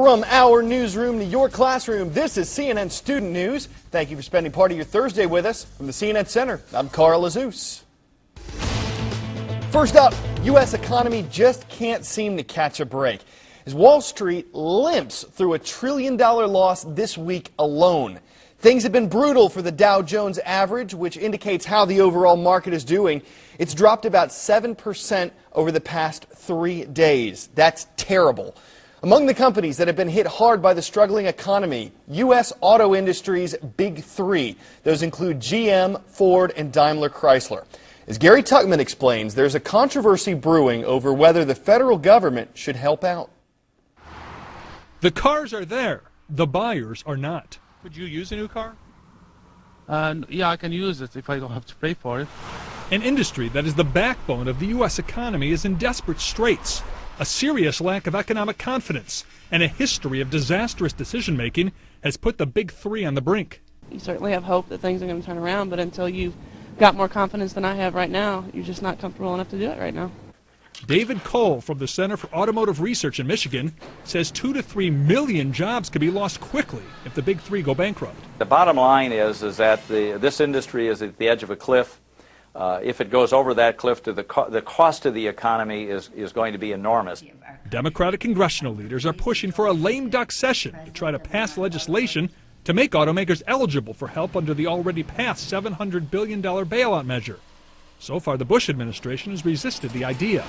From our newsroom to your classroom, this is CNN Student News. Thank you for spending part of your Thursday with us. From the CNN Center, I'm Carl Azus. First up, U.S. economy just can't seem to catch a break as Wall Street limps through a $1 trillion loss this week alone. Things have been brutal for the Dow Jones average, which indicates how the overall market is doing. It's dropped about 7% over the past 3 days. That's terrible. Among the companies that have been hit hard by the struggling economy, U.S. auto industry's big three. Those include GM, Ford, and Daimler Chrysler. As Gary Tuchman explains, there's a controversy brewing over whether the federal government should help out. The cars are there. The buyers are not. Would you use a new car? Yeah, I can use it if I don't have to pay for it. An industry that is the backbone of the U.S. economy is in desperate straits. A serious lack of economic confidence and a history of disastrous decision-making has put the big three on the brink. You certainly have hope that things are going to turn around, but until you've got more confidence than I have right now, you're just not comfortable enough to do it right now. David Cole from the Center for Automotive Research in Michigan says 2 to 3 million jobs could be lost quickly if the big three go bankrupt. The bottom line is that this industry is at the edge of a cliff. If it goes over that cliff, the cost to the economy is going to be enormous. Democratic congressional leaders are pushing for a lame duck session to try to pass legislation to make automakers eligible for help under the already passed $700 billion bailout measure. So far, the Bush administration has resisted the idea.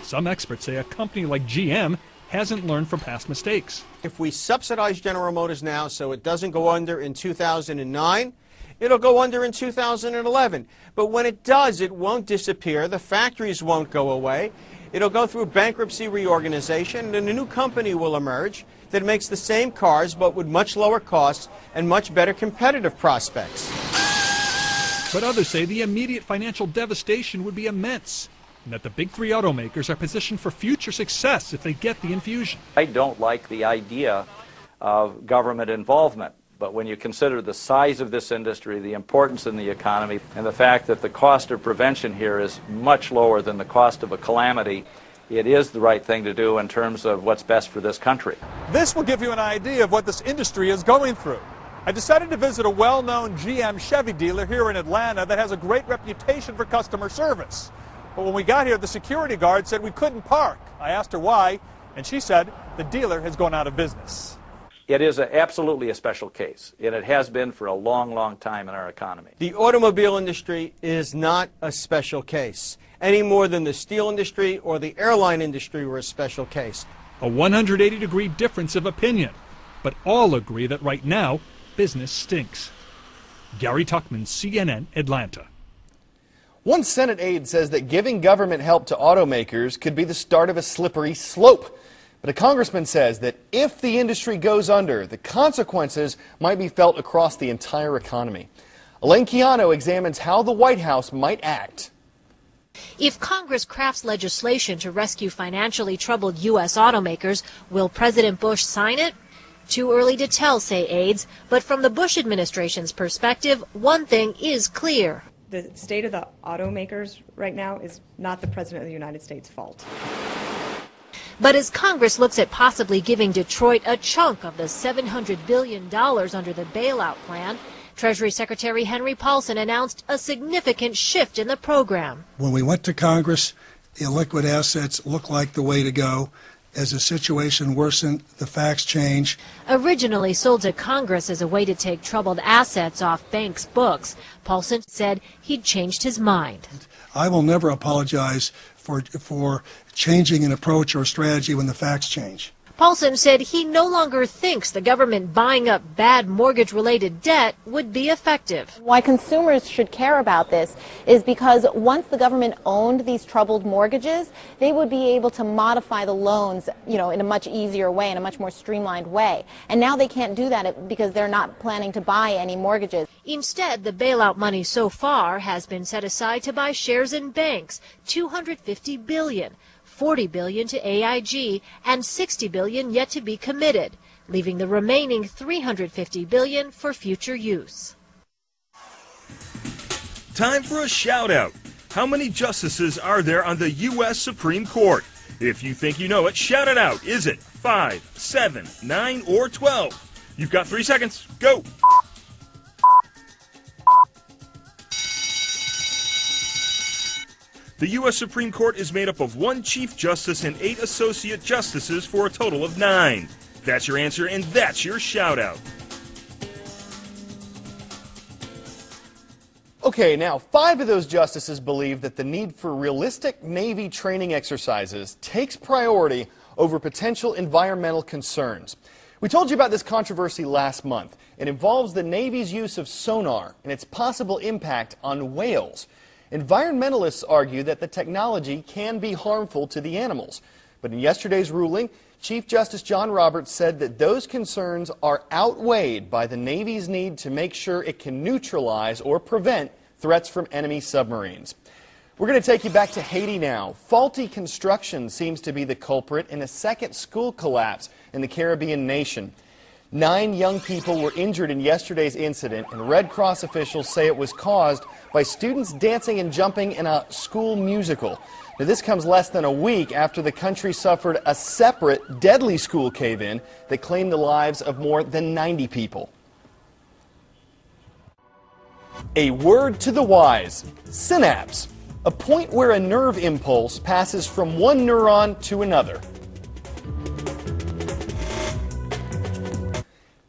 Some experts say a company like GM hasn't learned from past mistakes. If we subsidize General Motors now so it doesn't go under in 2009, it'll go under in 2011. But when it does, it won't disappear. The factories won't go away. It'll go through bankruptcy reorganization, and a new company will emerge that makes the same cars but with much lower costs and much better competitive prospects. But others say the immediate financial devastation would be immense, and that the big three automakers are positioned for future success if they get the infusion. I don't like the idea of government involvement. But when you consider the size of this industry, the importance in the economy, and the fact that the cost of prevention here is much lower than the cost of a calamity, it is the right thing to do in terms of what's best for this country. This will give you an idea of what this industry is going through. I decided to visit a well-known GM Chevy dealer here in Atlanta that has a great reputation for customer service. But when we got here, the security guard said we couldn't park. I asked her why, and she said the dealer has gone out of business. It is absolutely a special case, and it has been for a long, long time in our economy. The automobile industry is not a special case, any more than the steel industry or the airline industry were a special case. A 180-degree difference of opinion, but all agree that right now, business stinks. Gary Tuchman, CNN, Atlanta. One Senate aide says that giving government help to automakers could be the start of a slippery slope. But a congressman says that if the industry goes under, the consequences might be felt across the entire economy. Elaine Keano examines how the White House might act. If Congress crafts legislation to rescue financially troubled U.S. automakers, will President Bush sign it? Too early to tell, say aides, but from the Bush administration's perspective, one thing is clear. The state of the automakers right now is not the President of the United States' fault. But as Congress looks at possibly giving Detroit a chunk of the $700 billion under the bailout plan, Treasury Secretary Henry Paulson announced a significant shift in the program. When we went to Congress, illiquid assets looked like the way to go. As the situation worsened, the facts change. Originally sold to Congress as a way to take troubled assets off banks' books, Paulson said he'd changed his mind. I will never apologize for changing an approach or strategy when the facts change. Paulson said he no longer thinks the government buying up bad mortgage-related debt would be effective. Why consumers should care about this is because once the government owned these troubled mortgages, they would be able to modify the loans, in a much easier way, in a much more streamlined way. And now they can't do that because they're not planning to buy any mortgages. Instead, the bailout money so far has been set aside to buy shares in banks, $250 billion. $40 billion to AIG and $60 billion yet to be committed, leaving the remaining $350 billion for future use. Time for a shout out. How many justices are there on the U.S. Supreme Court? If you think you know it, shout it out. Is it 5, 7, 9, or 12? You've got 3 seconds. Go! The U.S. Supreme Court is made up of 1 Chief Justice and 8 Associate Justices for a total of 9. That's your answer, and that's your shout-out. Okay, now 5 of those justices believe that the need for realistic Navy training exercises takes priority over potential environmental concerns. We told you about this controversy last month. It involves the Navy's use of sonar and its possible impact on whales. Environmentalists argue that the technology can be harmful to the animals. But in yesterday's ruling, Chief Justice John Roberts said that those concerns are outweighed by the Navy's need to make sure it can neutralize or prevent threats from enemy submarines. We're going to take you back to Haiti now. Faulty construction seems to be the culprit in a second school collapse in the Caribbean nation. 9 young people were injured in yesterday's incident, and Red Cross officials say it was caused by students dancing and jumping in a school musical. Now, this comes less than a week after the country suffered a separate, deadly school cave-in that claimed the lives of more than 90 people. A word to the wise: synapse, a point where a nerve impulse passes from one neuron to another.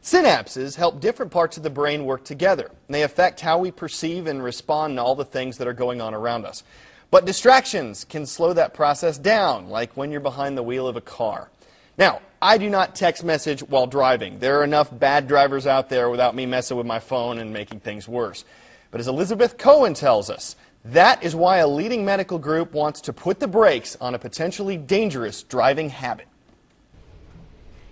Synapses help different parts of the brain work together, and they affect how we perceive and respond to all the things that are going on around us. But distractions can slow that process down, like when you're behind the wheel of a car. Now, I do not text message while driving. There are enough bad drivers out there without me messing with my phone and making things worse. But as Elizabeth Cohen tells us, that is why a leading medical group wants to put the brakes on a potentially dangerous driving habit.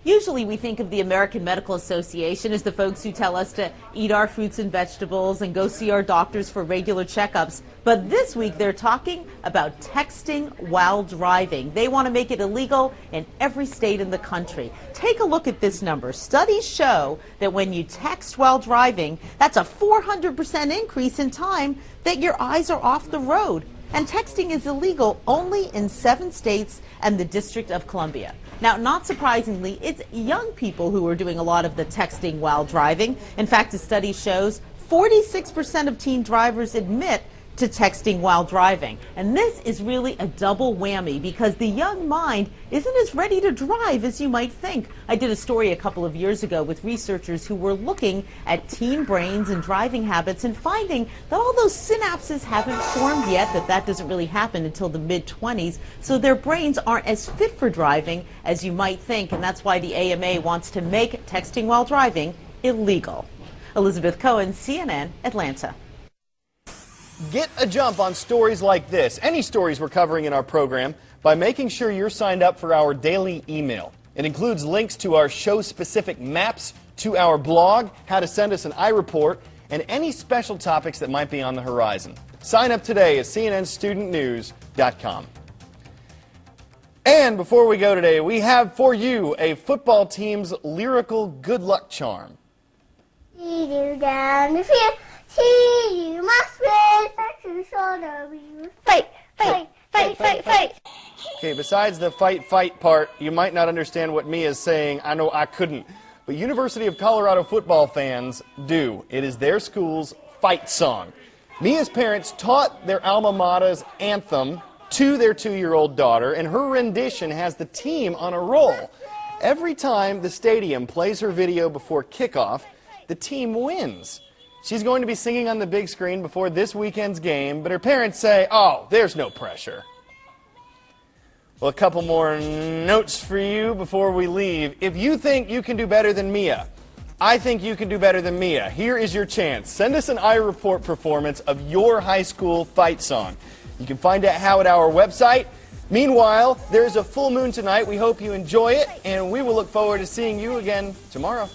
Usually we think of the American Medical Association as the folks who tell us to eat our fruits and vegetables and go see our doctors for regular checkups. But this week they're talking about texting while driving. They want to make it illegal in every state in the country. Take a look at this number. Studies show that when you text while driving, that's a 400% increase in time that your eyes are off the road. And texting is illegal only in 7 states and the District of Columbia. Now, not surprisingly, it's young people who are doing a lot of the texting while driving. In fact, a study shows 46% of teen drivers admit to texting while driving. And this is really a double whammy because the young mind isn't as ready to drive as you might think. I did a story a couple of years ago with researchers who were looking at teen brains and driving habits and finding that all those synapses haven't formed yet, that doesn't really happen until the mid-20s, so their brains aren't as fit for driving as you might think, and that's why the AMA wants to make texting while driving illegal. Elizabeth Cohen, CNN, Atlanta. Get a jump on stories like this, any stories we're covering in our program, by making sure you're signed up for our daily email. It includes links to our show-specific maps, to our blog, how to send us an iReport, and any special topics that might be on the horizon. Sign up today at cnnstudentnews.com. And before we go today, we have for you a football team's lyrical good luck charm. You down the field. See, you must win. Fight, fight, fight, fight, fight. Okay, besides the fight part, you might not understand what Mia's saying. I know I couldn't. But University of Colorado football fans do. It is their school's fight song. Mia's parents taught their alma mater's anthem to their 2-year-old daughter, and her rendition has the team on a roll. Every time the stadium plays her video before kickoff, the team wins. She's going to be singing on the big screen before this weekend's game, but her parents say, oh, there's no pressure. Well, a couple more notes for you before we leave. If you think you can do better than Mia, I think you can do better than Mia. Here is your chance. Send us an iReport performance of your high school fight song. You can find out how at our website. Meanwhile, there's a full moon tonight. We hope you enjoy it, and we will look forward to seeing you again tomorrow.